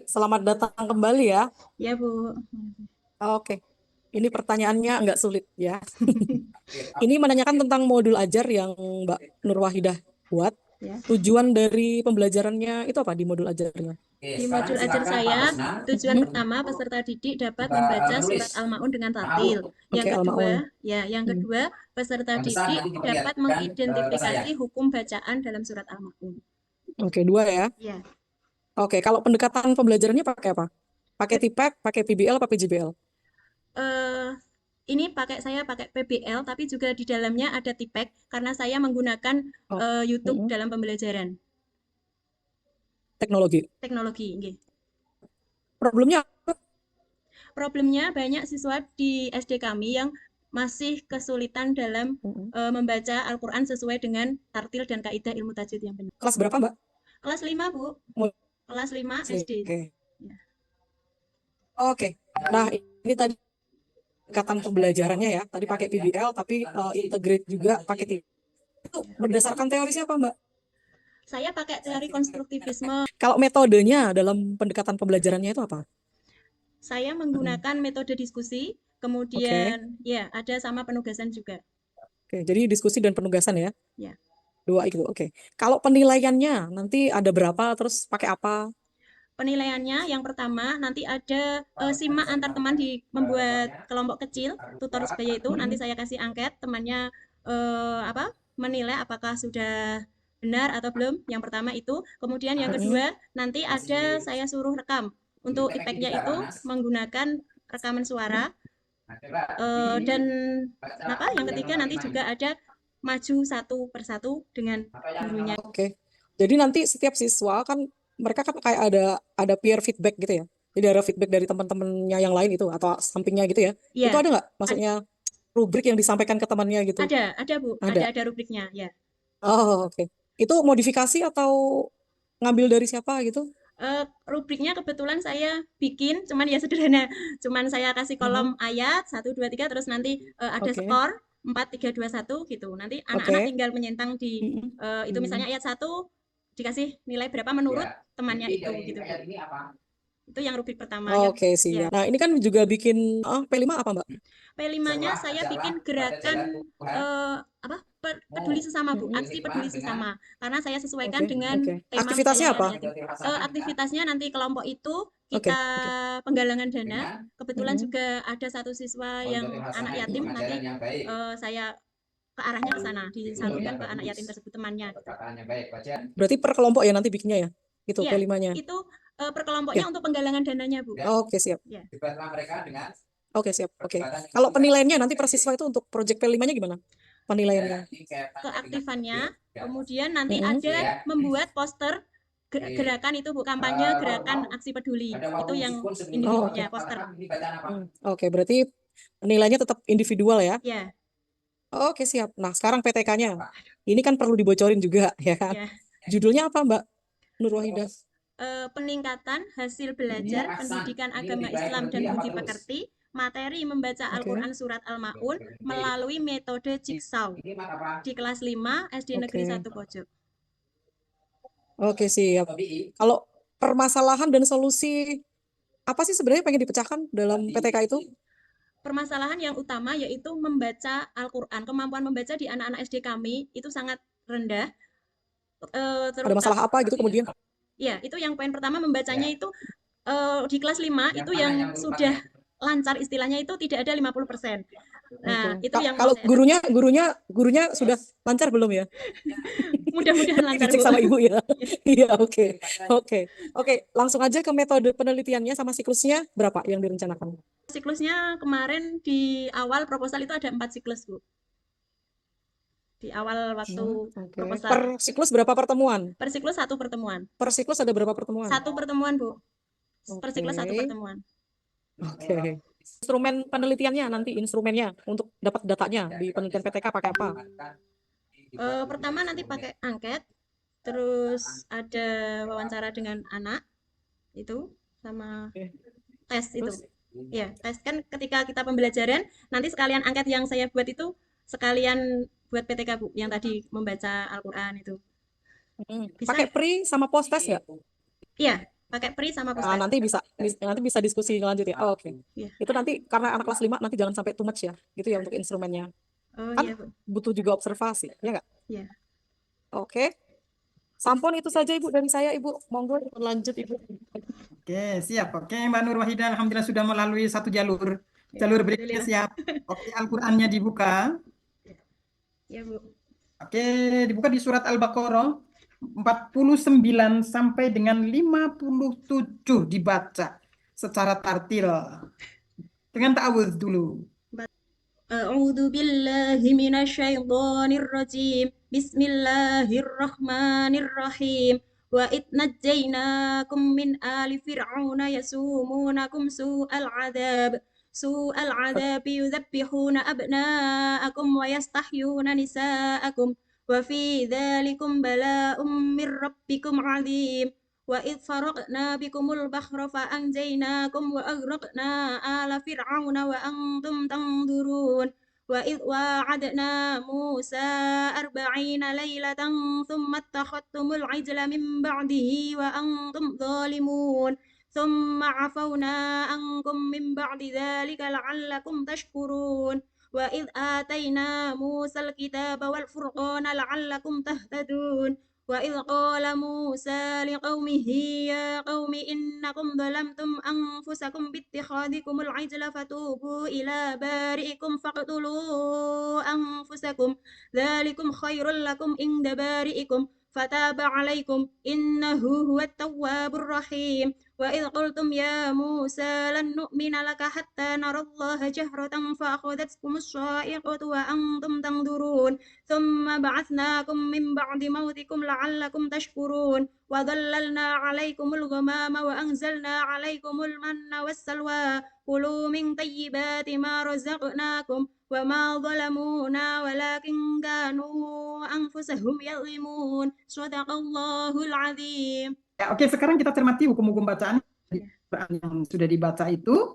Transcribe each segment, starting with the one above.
selamat datang kembali ya. Ya, Bu. Oke, ini pertanyaannya nggak sulit ya. Ini menanyakan tentang modul ajar yang Mbak Nur Wahidah buat. Ya. Tujuan dari pembelajarannya itu apa di modul ajarnya? Di modul ajar saya, tujuan Hmm, pertama peserta didik dapat membaca surat Al-Maun dengan tartil. Oke, Al-Maun. Yang Hmm, kedua, peserta didik dapat mengidentifikasi hukum bacaan dalam surat Al-Maun. Oke, dua ya. Ya. Oke, kalau pendekatan pembelajarannya pakai apa? Pakai Pe- TIPEK, pakai PBL, pakai PJBL? eh, ini saya pakai PBL, tapi juga di dalamnya ada TIPEK karena saya menggunakan Oh, YouTube mm-mm. dalam pembelajaran Teknologi. teknologi. Nggih. Problemnya apa? Problemnya banyak siswa di SD kami yang masih kesulitan dalam Mm-mm. membaca Al-Quran sesuai dengan tartil dan kaidah ilmu tajwid yang benar. Kelas berapa, Mbak? Kelas 5, Bu. Kelas 5 SD. Oke. Ya. Oke. Nah, ini tadi pendekatan pembelajarannya ya. Tadi pakai PBL, tapi integrate juga pakai TIPEK. Itu berdasarkan teori siapa, Mbak? Saya pakai teori konstruktivisme. Kalau metodenya dalam pendekatan pembelajarannya itu apa? Saya Mm-mm. menggunakan metode diskusi, Oke, kemudian ya ada sama penugasan juga. oke. Jadi diskusi dan penugasan ya, Ya. dua itu. Oke. Kalau penilaiannya nanti ada berapa, terus pakai apa? Penilaiannya yang pertama nanti ada simak antar teman di membuat kelompok kecil tutor sebaya itu nanti Mm-mm. saya kasih angket temannya apa menilai apakah sudah benar atau belum yang pertama itu kemudian yang Mm-mm. kedua nanti ada saya suruh rekam untuk ipeknya itu menggunakan rekaman suara dan apa yang ketiga nanti juga ada maju satu persatu dengan gurunya. Oke. Jadi nanti setiap siswa kan mereka kan kayak ada peer feedback gitu ya. Jadi ada feedback dari teman-temannya yang lain itu atau sampingnya gitu ya. Itu Ya, ada nggak? Maksudnya rubrik yang disampaikan ke temannya gitu? ada Bu, Ada. ada rubriknya ya. Oh, oke. Itu modifikasi atau ngambil dari siapa gitu? Rubriknya kebetulan saya bikin, cuman ya sederhana. Cuman saya kasih kolom Mhm. ayat satu 2 3 terus nanti ada Oke. skor 4 3 2 1 gitu. Nanti anak-anak Oke. tinggal menyentang di Mhm. itu misalnya Mhm. ayat satu dikasih nilai berapa menurut temannya itu gitu, Bu. Itu yang rubrik pertama. Yang Oke, ya, siap. Nah, ini kan juga bikin P5 apa, Mbak? P5-nya saya bikin gerakan apa? Peduli sesama, Bu. Mhm. Aksi peduli sesama. Karena saya sesuaikan Oke, dengan oke. tema misalnya Aktivitasnya apa? anak yatim. Aktivitasnya nanti kelompok itu Oke, kita oke. penggalangan dana. Kebetulan Mhm. juga ada satu siswa yang anak yatim. Nanti saya ke arahnya ke sana, disalurkan ke anak yatim tersebut temannya. Gitu. Berarti per kelompok ya nanti bikinnya ya? Itu Iya, P5-nya. itu per kelompoknya Oke. untuk penggalangan dananya, Bu. Oke, siap. Ya. Oke, siap. Oke. Kalau penilaiannya nanti per siswa itu untuk project P5-nya gimana? Penilaiannya. Keaktifannya, kemudian nanti Mhm. ada membuat poster gerakan itu Bu, kampanye gerakan aksi peduli. Itu yang Oh, oke. individunya, poster. Oke, berarti nilainya tetap individual ya? Ya, Oke, siap. Nah, sekarang PTK-nya. Ini kan perlu dibocorin juga, ya kan? ya. Judulnya apa, Mbak Nur Wahidah? Peningkatan hasil belajar Mhm. pendidikan agama Islam dan budi pekerti, materi membaca Oke. Al-Quran Surat Al-Ma'un melalui metode Jigsaw di kelas 5 SD Negeri Oke. 1 Pojok. Oke, siap. Kalau permasalahan dan solusi apa sih sebenarnya pengen dipecahkan dalam PTK itu? Permasalahan yang utama yaitu membaca Al-Quran. Kemampuan membaca di anak-anak SD kami itu sangat rendah. Ada Terutama masalah apa gitu kemudian? ya, itu yang poin pertama membacanya itu di kelas 5 itu yang sudah lancar istilahnya itu tidak ada 50%. Oke. Nah, itu yang mau Kalau saya gurunya sampaikan. gurunya gurunya sudah lancar belum ya? Mudah-mudahan lancar, Dicek Bu. sama ibu ya. Iya, oke. Oke. Oke, langsung aja ke metode penelitiannya sama siklusnya berapa yang direncanakan? Siklusnya kemarin di awal proposal itu ada 4 siklus, Bu. Di awal waktu Oke. proposal. Per siklus berapa pertemuan? Per siklus satu pertemuan. Per siklus ada berapa pertemuan? Satu pertemuan, Bu. Per Oke. siklus satu pertemuan. Oke. Instrumen penelitiannya nanti instrumennya untuk dapat datanya di penelitian PTK pakai apa? Pertama nanti pakai angket, terus ada wawancara dengan anak itu sama Oke. tes itu. Terus Ya, tes kan ketika kita pembelajaran, nanti sekalian angket yang saya buat itu sekalian buat PTK Bu, yang tadi membaca Al-Quran itu. Bisa pakai nggak? pre sama post test nggak? Iya, Pakai pri sama Ah, Ustaz. nanti bisa diskusi lanjut ya. Oh, oke. Iya. Itu nanti karena anak kelas 5 nanti jangan sampai too much ya. Gitu ya untuk instrumennya. Oh Kan iya, Bu. butuh juga observasi, ya nggak? Iya. Oke. Sampun itu saja Ibu dari saya, Ibu. Monggo lanjut Ibu. Oke, siap. Oke, Mbak Nur Wahida, alhamdulillah sudah melalui satu jalur. Ya, Jalur berikutnya alhamdulillah. siap. Oke, Al-Qur'annya dibuka. Ya, Bu. Oke, dibuka di surat Al-Baqarah 49 sampai dengan 57 dibaca secara tartil. Dengan ta'awudz dulu. أعوذ بالله من الشيطان الرجيم بسم الله الرحمن الرحيم وإذ نجيناكم من آل فرعون يسومونكم سوء العذاب يذبحون أبناءكم ويستحيون نساءكم وفي ذلكم بلاء من ربكم عظيم وإذ فرقنا بكم البحر فأنجيناكم وأغرقنا آل فرعون وأنتم تنظرون وإذ واعدنا موسى 40 ليلة ثم اتخذتم العجل من بعده وأنتم ظالمون ثم عفونا عنكم من بعد ذلك لعلكم تشكرون وإذ آتينا موسى الكتاب والفرقان لعلكم تهتدون وإذ قال موسى لقومه يا قوم إنكم ظلمتم أنفسكم باتخاذكم العجل فتوبوا إلى بارئكم فاقتلوا أنفسكم ذلكم خير لكم عند بارئكم فتاب عليكم إنه هو التواب الرحيم وإذ قلتم يا موسى لن نؤمن لك حتى نرى الله جهرة فأخذتكم الصاعقة وأنتم تنظرون ثم بعثناكم من بعد موتكم لعلكم تشكرون وظللنا عليكم الغمام وأنزلنا عليكم المن والسلوى كلوا من طيبات ما رزقناكم وما ظلمونا ولكن كانوا أنفسهم يظلمون صدق الله العظيم. Ya, oke, sekarang kita cermati hukum-hukum bacaan yang sudah dibaca itu.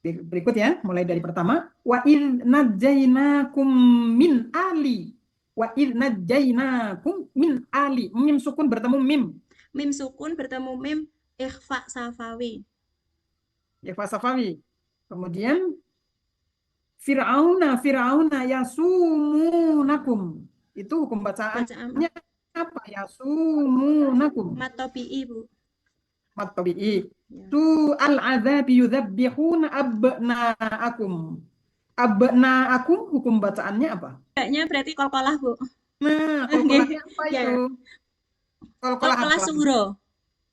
Berikut ya, mulai dari pertama. Wa idh najjainakum min ali. Wa idh najjainakum min ali. Mim sukun bertemu mim. Mim sukun bertemu mim ikhfa safawi. Ikhfa safawi. Kemudian Fir'auna yasumunakum. Itu hukum Bacaan bacaannya apa? Yasumunakum. matobi'i, Bu. Mat tabi'i. Ya. Su'al azabi yudzabbihuna abna'akum. Abna'akum hukum bacaannya apa? Kayaknya berarti kolkolah, Bu. Nah, kolkolahnya apa Ya. itu? Kolkolah Kolkolah apa? sugro.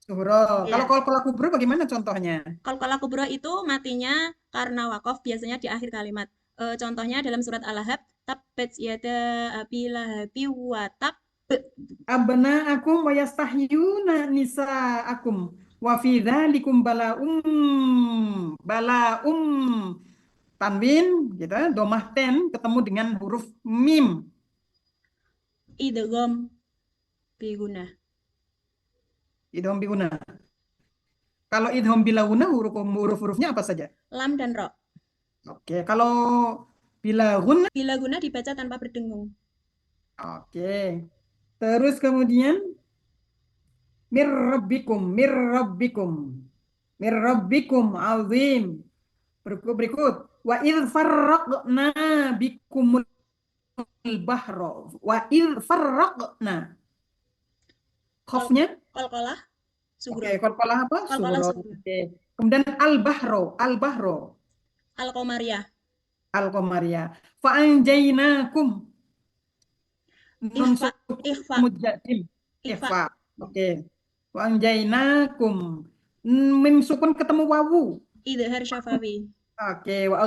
Suhro. Ya. Kalau kolkolah kubro bagaimana contohnya? Kolkolah kubro itu matinya karena wakof biasanya di akhir kalimat. Contohnya dalam surat Al-Lahab, tabbat yada abi lahabi wa tab. Abna'akum wa yastahyuna nisa'akum. Wa fi dzalikum bala'um tanwin gitu, domah ten ketemu dengan huruf mim. Idgham biguna. Idhom biguna. Kalau idhom bilaguna huruf-hurufnya apa saja? Lam dan ro. Oke, kalau bilaguna. Bila guna dibaca tanpa berdengung. Oke. Terus kemudian mirrabbikum azim. Berikut. Wa idh farraqna bikumul bahra. Wa idh farraqna. Khofnya? Kolkolah sugro. Oke, kolkolah apa? Kolkolah Sugro. sugro. Oke. Kemudian al-bahro. Al-Qamariyah. Al-Qamariyah. Fa'anjainakum. Nun Ikhfa. Ikhfa. mujadim. Ikhfa. Ikhfa. Oke. Wa'anjainakum. Mim sukun ketemu wawu. Idhar syafawi. Oke. Wa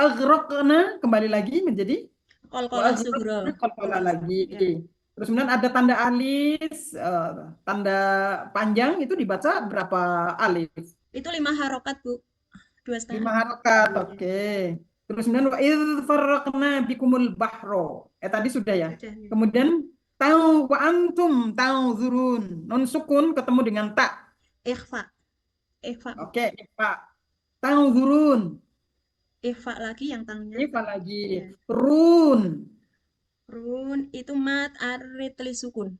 aghraqna kembali lagi menjadi Kolkolah sugro. kolkolah lagi. Ya. Terus kemudian ada tanda alis, tanda panjang itu dibaca berapa alis? Itu 5 harokat, Bu. 2,5. 5 harokat. Oke. Terus kemudian wa idh farraqna bikumul bahro. Tadi sudah ya. Sudah, ya. Kemudian wa antum tanzurun. Nun sukun ketemu dengan ta. Ikhfa. Ikhfa. Oke, ikhfa. Tanzurun. Ikhfa lagi yang tangnya. Ikhfa lagi. Ya. Run. Run itu mat arit li sukun.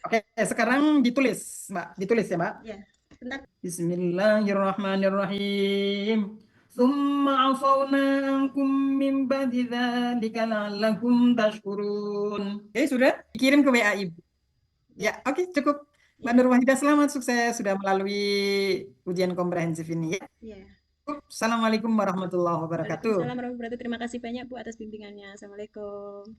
Oke, sekarang ditulis, Mbak. Ditulis ya, Mbak. Ya, bentar. Bismillahirrahmanirrahim. Summa afawna ankum min ba'di dzalika la'allakum tashkurun. Oke, sudah dikirim ke WA Ibu. Ya, oke, cukup. Mbak Ya, Nur Wahidah, selamat sukses sudah melalui ujian komprehensif ini. Ya. ya. Assalamualaikum warahmatullahi wabarakatuh. Waalaikumsalam warahmatullahi wabarakatuh. Terima kasih banyak Bu atas bimbingannya. Assalamualaikum.